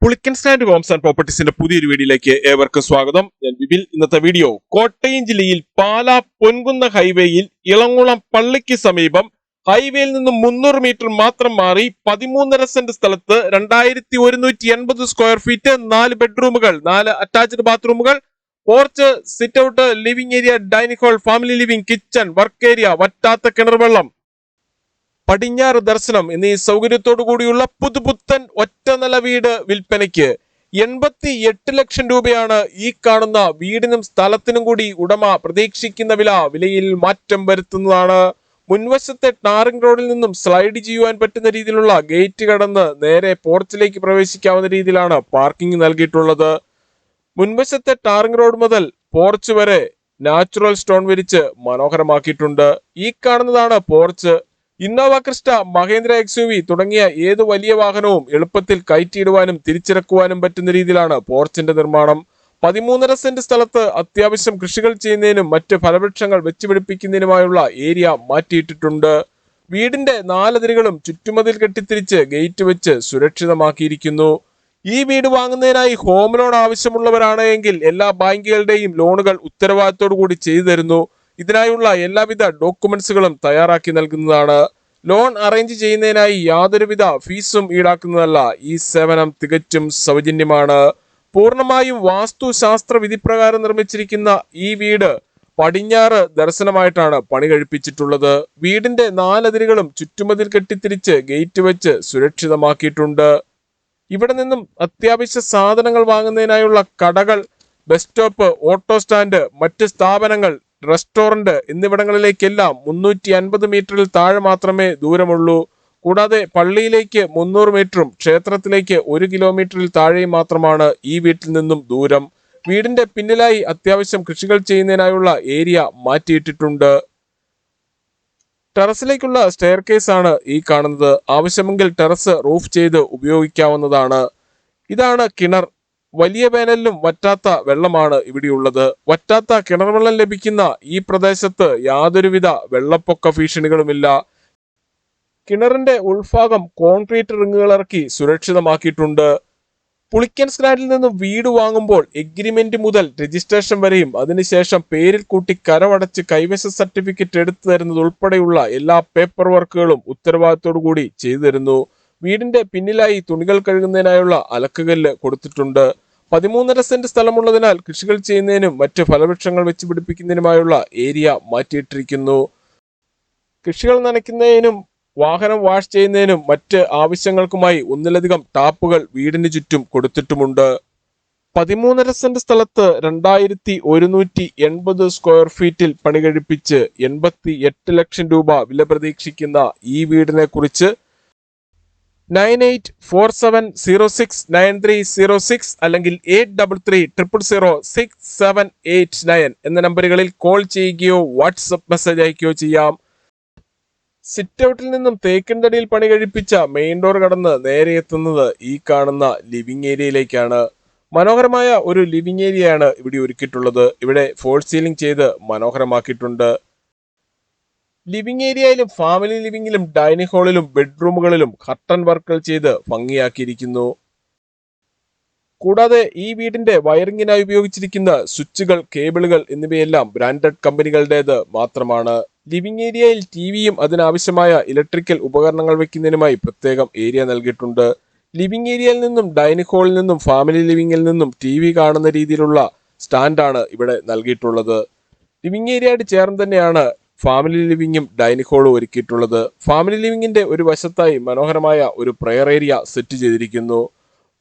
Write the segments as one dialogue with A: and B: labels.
A: Pulickan stand Holmes and പ്രോപ്പർട്ടീസിന്റെ പുതിയൊരു വീഡിയോയിലേക്ക് ഏവർക്കും സ്വാഗതം. ഞാൻ ബിബിൽ. ഇന്നത്തെ വീഡിയോ കോട്ടയം ജില്ലയിൽ പാലാ പൊൻകുന്ന ഹൈവേയിൽ ഇളങ്കുളം പള്ളിക്ക് സമീപം ഹൈവേയിൽ നിന്നും 300 മീറ്റർ മാത്രം മാറി 13.5 സെന്റ് സ്ഥലത്ത് 2180 സ്ക്വയർ ഫീറ്റ്, 4 ബെഡ്റൂമുകൾ, 4 അറ്റാച്ച്ഡ് ബാത്റൂമുകൾ, porch, sit out, living area, dining hall, family living, kitchen, work area, വറ്റാത്ത കിണർ വെള്ളം, പടിഞ്ഞാറ് ദർശനം എന്നീ സൗകര്യത്തോടു കൂടിയുള്ള പുതുപുത്തൻ ഒറ്റനില വീട് വിൽപ്പനയ്ക്ക് 88 ലക്ഷം രൂപയാണ് ഈ കാണുന്ന വീടിനും സ്ഥലത്തിനും കൂടി ഉടമ പ്രതീക്ഷിക്കുന്ന വിലയിൽ മാറ്റം വരുത്തുന്നതാണ്. മുൻവശത്തെ ടാറിംഗ് റോഡിൽ നിന്നും സ്ലൈഡ് ചെയ്യുവാൻ പറ്റുന്ന രീതിയിലുള്ള ഗേറ്റ് കടന്ന് നേരെ പോർച്ചിലേക്ക് പ്രവേശിക്കാവുന്ന രീതിയിലാണ് പാർക്കിംഗ് നൽകിയിട്ടുള്ളത്. മുൻവശത്തെ ടാറിംഗ് റോഡ് മുതൽ പോർച്ച് വരെ നാച്ചുറൽ സ്റ്റോൺ വിരിച്ച് മനോഹരമാക്കിയിട്ടുണ്ട്. ഈ കാണുന്നതാണ് porch. Innova Crysta, Mahendra XUV തുടങ്ങിയ ഏത് വലിയ വാഹനവും എളുപ്പത്തിൽ കയറ്റിയിടുവാനും തിരിച്ചിറക്കുവാനും പറ്റുന്ന രീതിയിലാണ് പോർച്ചിന്റെ നിർമ്മാണം. 13.5 സെന്റ് സ്ഥലത്ത് അത്യാവശ്യം കൃഷികൾ ചെയ്യുന്നതിനും മറ്റ് ഫലവൃക്ഷങ്ങൾ വെച്ചുപിടിപ്പിക്കുന്നതിനുമായുള്ള ഏരിയ മാറ്റിയിട്ടിട്ടുണ്ട്. വീടിന്റെ 4 അതിരുകളും ചുറ്റുമതിൽ കെട്ടിത്തിരിച്ച് ഗേറ്റ് വെച്ച് സുരക്ഷിതമാക്കിയിരിക്കുന്നു. ഈ വീട് വാങ്ങുന്നതിനായി ഹോം ലോൺ ആവശ്യമുള്ളവരാണ് എങ്കിൽ എല്ലാ ബാങ്കുകളുടെയും ലോണുകൾ ഉത്തരവാദിത്തോടു കൂടി ചെയ്തു തരുന്നു. ഇതിനായുള്ള എല്ലാവിധ ഡോക്യുമെന്റ്സുകളും തയ്യാറാക്കി നൽകുന്നതാണ്. ലോൺ അറേഞ്ച് ചെയ്യുന്നതിനായി യാതൊരുവിധ ഫീസും ഈടാക്കുന്നതല്ല. ഈ സേവനം തികച്ചും സൗജന്യമാണ്. പൂർണ്ണമായും വാസ്തുശാസ്ത്ര വിധിപ്രകാരം നിർമ്മിച്ചിരിക്കുന്ന ഈ വീട് പടിഞ്ഞാറ് ദർശനമായിട്ടാണ് പണി കഴിപ്പിച്ചിട്ടുള്ളത്. വീടിന്റെ 4 അതിരുകളും ചുറ്റുമതിൽ കെട്ടിത്തിരിച്ച് ഗേറ്റ് വെച്ച് സുരക്ഷിതമാക്കിയിട്ടുണ്ട്. ഇവിടെ നിന്നും അത്യാവശ്യ സാധനങ്ങൾ വാങ്ങുന്നതിനായുള്ള കടകൾ, ബസ് സ്റ്റോപ്പ്, ഓട്ടോ സ്റ്റാൻഡ്, മറ്റ് സ്ഥാപനങ്ങൾ, റെസ്റ്റോറന്റ് എന്നിവിടങ്ങളിലേക്കെല്ലാം 350 മീറ്ററിൽ താഴെ മാത്രമേ ദൂരമുള്ളൂ. കൂടാതെ പള്ളിയിലേക്ക് 300 മീറ്ററും ക്ഷേത്രത്തിലേക്ക് 1 കിലോമീറ്ററിൽ താഴെയും മാത്രമാണ് ഈ വീട്ടിൽ നിന്നും ദൂരം. വീടിന്റെ പിന്നിലായി അത്യാവശ്യം കൃഷികൾ ചെയ്യുന്നതിനായുള്ള ഏരിയ മാറ്റിയിട്ടിട്ടുണ്ട്. ടെറസിലേക്കുള്ള സ്റ്റെയർ കേസ് ആണ് ഈ കാണുന്നത്. ആവശ്യമെങ്കിൽ ടെറസ് റൂഫ് ചെയ്ത് ഉപയോഗിക്കാവുന്നതാണ്. ഇതാണ് കിണർ. വലിയ വേനലിലും വറ്റാത്ത വെള്ളമാണ് ഇവിടെയുള്ളത്. വറ്റാത്ത കിണർ വെള്ളം ലഭിക്കുന്ന ഈ പ്രദേശത്ത് യാതൊരുവിധ വെള്ളപ്പൊക്ക ഭീഷണികളുമില്ല. കിണറിന്റെ ഉൾഭാഗം കോൺക്രീറ്റ് റിങ്ങുകൾ ഇറക്കി സുരക്ഷിതമാക്കിയിട്ടുണ്ട്. പുളിക്കൻ സ്റ്റാൻഡിൽ നിന്നും വീട് വാങ്ങുമ്പോൾ എഗ്രിമെന്റ് മുതൽ രജിസ്ട്രേഷൻ വരെയും അതിനുശേഷം പേരിൽ കൂട്ടി കരമടച്ച് കൈവശ സർട്ടിഫിക്കറ്റ് എടുത്തു തരുന്നത് ഉൾപ്പെടെയുള്ള എല്ലാ പേപ്പർ വർക്കുകളും ഉത്തരവാദിത്തോടു കൂടി ചെയ്തു തരുന്നു. വീടിന്റെ പിന്നിലായി തുണികൾ കഴുകുന്നതിനായുള്ള അലക്കുകല്ല് കൊടുത്തിട്ടുണ്ട്. 13.5 സെന്റ് സ്ഥലമുള്ളതിനാൽ കൃഷികൾ ചെയ്യുന്നതിനും മറ്റ് ഫലവൃക്ഷങ്ങൾ വെച്ച് പിടിപ്പിക്കുന്നതിനുമായുള്ള ഏരിയ മാറ്റിയിട്ടിരിക്കുന്നു. കൃഷികൾ നനയ്ക്കുന്നതിനും വാഹനം വാഷ് ചെയ്യുന്നതിനും മറ്റ് ആവശ്യങ്ങൾക്കുമായി ഒന്നിലധികം ടാപ്പുകൾ വീടിന് ചുറ്റും കൊടുത്തിട്ടുമുണ്ട്. 13.5 സെന്റ് സ്ഥലത്ത് 2180 സ്ക്വയർ ഫീറ്റിൽ പണി കഴിപ്പിച്ച് 88 ലക്ഷം രൂപ വില പ്രതീക്ഷിക്കുന്ന ഈ വീടിനെ കുറിച്ച് 9847069306 അല്ലെങ്കിൽ 8330006789 എന്ന നമ്പറുകളിൽ കോൾ ചെയ്യുകയോ വാട്സപ്പ് മെസ്സേജ് അയക്കുകയോ ചെയ്യാം. സിറ്റ് ഔട്ടിൽ നിന്നും തേക്കിൻതടിയിൽ പണി കഴിപ്പിച്ച മെയിൻ ഡോർ കടന്ന് നേരെ എത്തുന്നത് ഈ കാണുന്ന ലിവിംഗ് ഏരിയയിലേക്കാണ്. മനോഹരമായ ഒരു ലിവിംഗ് ഏരിയയാണ് ഇവിടെ ഒരുക്കിയിട്ടുള്ളത്. ഇവിടെ ഫോൾ സീലിംഗ് ചെയ്ത് മനോഹരമാക്കിയിട്ടുണ്ട്. ലിവിംഗ് ഏരിയയിലും ഫാമിലി ലിവിംഗിലും ഡൈനിങ് ഹാളിലും ബെഡ്റൂമുകളിലും കർട്ടൻ വർക്കുകൾ ചെയ്ത് ഭംഗിയാക്കിയിരിക്കുന്നു. കൂടാതെ ഈ വീടിന്റെ വയറിങ്ങിനായി ഉപയോഗിച്ചിരിക്കുന്ന സ്വിച്ചുകൾ, കേബിളുകൾ എന്നിവയെല്ലാം ബ്രാൻഡഡ് കമ്പനികളുടേത് മാത്രമാണ്. ലിവിംഗ് ഏരിയയിൽ ടിവിയും അതിനാവശ്യമായ ഇലക്ട്രിക്കൽ ഉപകരണങ്ങൾ വെക്കുന്നതിനുമായി പ്രത്യേകം ഏരിയ നൽകിയിട്ടുണ്ട്. ലിവിംഗ് ഏരിയയിൽ നിന്നും ഡൈനിങ് ഹാളിൽ നിന്നും ഫാമിലി ലിവിംഗിൽ നിന്നും ടിവി കാണുന്ന രീതിയിലുള്ള സ്റ്റാൻഡാണ് ഇവിടെ നൽകിയിട്ടുള്ളത്. ലിവിംഗ് ഏരിയയായിട്ട് ചേർന്ന് തന്നെയാണ് ഫാമിലി ലിവിംഗും ഡൈനിങ് ഹാളും ഒരുക്കിയിട്ടുള്ളത്. ഫാമിലി ലിവിംഗിന്റെ ഒരു വശത്തായി മനോഹരമായ ഒരു പ്രയർ ഏരിയ സെറ്റ് ചെയ്തിരിക്കുന്നു.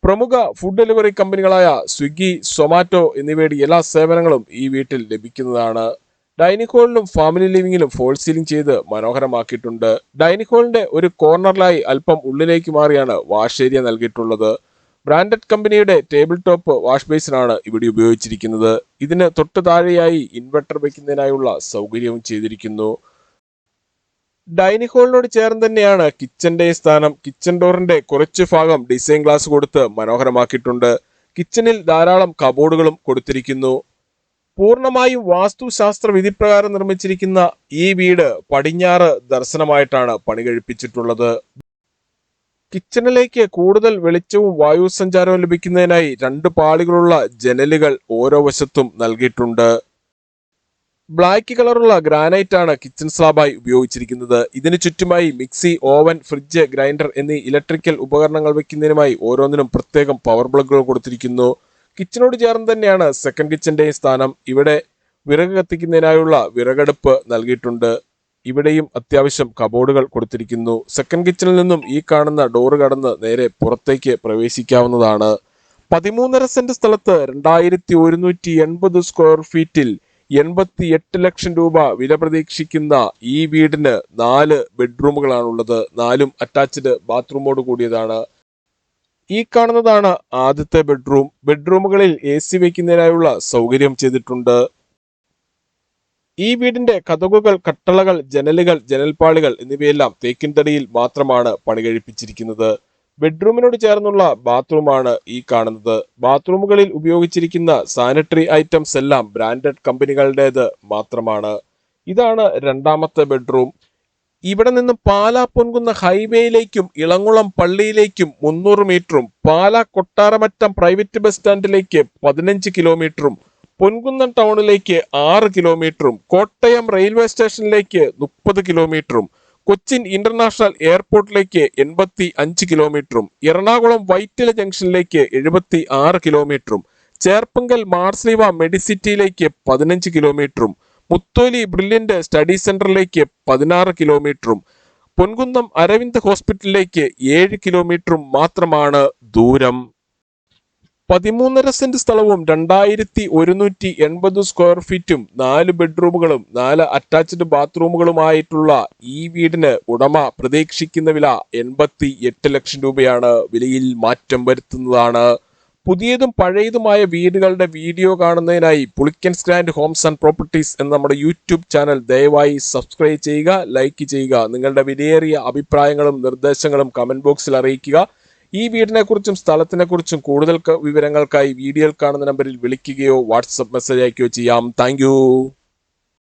A: പ്രമുഖ ഫുഡ് ഡെലിവറി കമ്പനികളായ സ്വിഗ്ഗി, സൊമാറ്റോ എന്നിവയുടെ എല്ലാ സേവനങ്ങളും ഈ വീട്ടിൽ ലഭിക്കുന്നതാണ്. ഡൈനിങ് ഹാളിലും ഫാമിലി ലിവിംഗിലും ഫോൾ സീലിംഗ് ചെയ്ത് മനോഹരമാക്കിയിട്ടുണ്ട്. ഡൈനിങ് ഹാളിന്റെ ഒരു കോർണറിലായി അല്പം ഉള്ളിലേക്ക് മാറിയാണ് വാഷ് ഏരിയ നൽകിയിട്ടുള്ളത്. ബ്രാൻഡഡ് കമ്പനിയുടെ ടേബിൾ ടോപ്പ് വാഷ് ബേസിനാണ് ഇവിടെ ഉപയോഗിച്ചിരിക്കുന്നത്. ഇതിന് തൊട്ടു താഴെയായി ഇൻവെർട്ടർ വയ്ക്കുന്നതിനായുള്ള സൗകര്യവും ചെയ്തിരിക്കുന്നു. ഡൈനിങ് ഹാളിനോട് ചേർന്ന് തന്നെയാണ് കിച്ചന്റെ സ്ഥാനം. കിച്ചൺ ഡോറിന്റെ കുറച്ചു ഭാഗം ഡിസൈൻ ഗ്ലാസ് കൊടുത്ത് മനോഹരമാക്കിയിട്ടുണ്ട്. കിച്ചണിൽ ധാരാളം കബോർഡുകളും കൊടുത്തിരിക്കുന്നു. പൂർണ്ണമായും വാസ്തുശാസ്ത്ര വിധിപ്രകാരം നിർമ്മിച്ചിരിക്കുന്ന ഈ വീട് പടിഞ്ഞാറ് ദർശനമായിട്ടാണ് പണി കഴിപ്പിച്ചിട്ടുള്ളത്. കിച്ചണിലേക്ക് കൂടുതൽ വെളിച്ചവും വായു സഞ്ചാരവും ലഭിക്കുന്നതിനായി 2 പാളികളുള്ള ജനലുകൾ ഓരോ വശത്തും നൽകിയിട്ടുണ്ട്. ബ്ലാക്ക് കളറുള്ള ഗ്രാനൈറ്റ് ആണ് കിച്ചൺ സ്ലാബായി ഉപയോഗിച്ചിരിക്കുന്നത്. ഇതിനു ചുറ്റുമായി മിക്സി, ഓവൻ, ഫ്രിഡ്ജ്, ഗ്രൈൻഡർ എന്നീ ഇലക്ട്രിക്കൽ ഉപകരണങ്ങൾ വെക്കുന്നതിനുമായി ഓരോന്നിനും പ്രത്യേകം പവർ പ്ലഗുകൾ കൊടുത്തിരിക്കുന്നു. കിച്ചണോട് ചേർന്ന് തന്നെയാണ് സെക്കൻഡ് കിച്ചന്റെയും സ്ഥാനം. ഇവിടെ വിറക് കത്തിക്കുന്നതിനായുള്ള വിറകടുപ്പ് നൽകിയിട്ടുണ്ട്. ഇവിടെയും അത്യാവശ്യം കബോർഡുകൾ കൊടുത്തിരിക്കുന്നു. സെക്കൻഡ് കിച്ചണിൽ നിന്നും ഈ കാണുന്ന ഡോറ് കടന്ന് നേരെ പുറത്തേക്ക് പ്രവേശിക്കാവുന്നതാണ്. 13.5 സെന്റ് സ്ഥലത്ത് 2180 സ്ക്വയർ ഫീറ്റിൽ 88 ലക്ഷം രൂപ വില പ്രതീക്ഷിക്കുന്ന ഈ വീടിന് 4 ബെഡ്റൂമുകളാണുള്ളത്. 4ഉം അറ്റാച്ച്ഡ് ബാത്റൂമോട് കൂടിയതാണ്. ഈ കാണുന്നതാണ് ആദ്യത്തെ ബെഡ്റൂം. ബെഡ്റൂമുകളിൽ AC വയ്ക്കുന്നതിനായുള്ള സൗകര്യം ചെയ്തിട്ടുണ്ട്. ഈ വീടിന്റെ കതകുകൾ, കട്ടളകൾ, ജനലുകൾ, ജനൽപ്പാളികൾ എന്നിവയെല്ലാം തേക്കിൻ തടിയിൽ മാത്രമാണ് പണി കഴിപ്പിച്ചിരിക്കുന്നത്. ബെഡ്റൂമിനോട് ചേർന്നുള്ള ബാത്റൂമാണ് ഈ കാണുന്നത്. ബാത്റൂമുകളിൽ ഉപയോഗിച്ചിരിക്കുന്ന സാനിറ്ററി ഐറ്റംസ് എല്ലാം ബ്രാൻഡഡ് കമ്പനികളുടേത് മാത്രമാണ്. ഇതാണ് രണ്ടാമത്തെ ബെഡ്റൂം. ഇവിടെ നിന്ന് പാലാ പൊൻകുന്ന ഹൈവേയിലേക്കും ഇളങ്കുളം പള്ളിയിലേക്കും 300 മീറ്ററും പാലാ കൊട്ടാരമറ്റം പ്രൈവറ്റ് ബസ് സ്റ്റാൻഡിലേക്ക് 15 കിലോമീറ്ററും പൊൻകുന്നം ടൗണിലേക്ക് 6 കിലോമീറ്ററും കോട്ടയം റെയിൽവേ സ്റ്റേഷനിലേക്ക് 30 കിലോമീറ്ററും കൊച്ചിൻ ഇന്റർനാഷണൽ എയർപോർട്ടിലേക്ക് 85 കിലോമീറ്ററും എറണാകുളം വൈറ്റില ജംഗ്ഷനിലേക്ക് 76 കിലോമീറ്ററും ചേർപ്പങ്കൽ മാർസ്ലീവ മെഡിസിറ്റിയിലേക്ക് 15 കിലോമീറ്ററും മുത്തോലി ബ്രില്യന്റ് സ്റ്റഡി സെന്ററിലേക്ക് 16 കിലോമീറ്ററും പൊൻകുന്നം അരവിന്ദ് ഹോസ്പിറ്റലിലേക്ക് 7 കിലോമീറ്ററും മാത്രമാണ് ദൂരം. 13.5 സെന്റ് സ്ഥലവും 2180 സ്ക്വയർ ഫീറ്റും 4 ബെഡ്റൂമുകളും 4 അറ്റാച്ച്ഡ് ബാത്റൂമുകളുമായിട്ടുള്ള ഈ വീടിന് ഉടമ പ്രതീക്ഷിക്കുന്ന വില 88 ലക്ഷം രൂപയാണ്. വിലയിൽ മാറ്റം വരുത്തുന്നതാണ്. പുതിയതും പഴയതുമായ വീടുകളുടെ വീഡിയോ കാണുന്നതിനായി Pulickans grand Holmes and properties എന്ന നമ്മുടെ യൂട്യൂബ് ചാനൽ ദയവായി സബ്സ്ക്രൈബ് ചെയ്യുക, ലൈക്ക് ചെയ്യുക. നിങ്ങളുടെ വിലയേറിയ അഭിപ്രായങ്ങളും നിർദ്ദേശങ്ങളും കമന്റ് ബോക്സിൽ അറിയിക്കുക. ഈ വീടിനെക്കുറിച്ചും സ്ഥലത്തിനെക്കുറിച്ചും കൂടുതൽ വിവരങ്ങൾക്കായി വീഡിയോയിൽ കാണുന്ന നമ്പറിൽ വിളിക്കുകയോ വാട്സപ്പ് മെസ്സേജ് അയക്കുകയോ ചെയ്യാം. താങ്ക്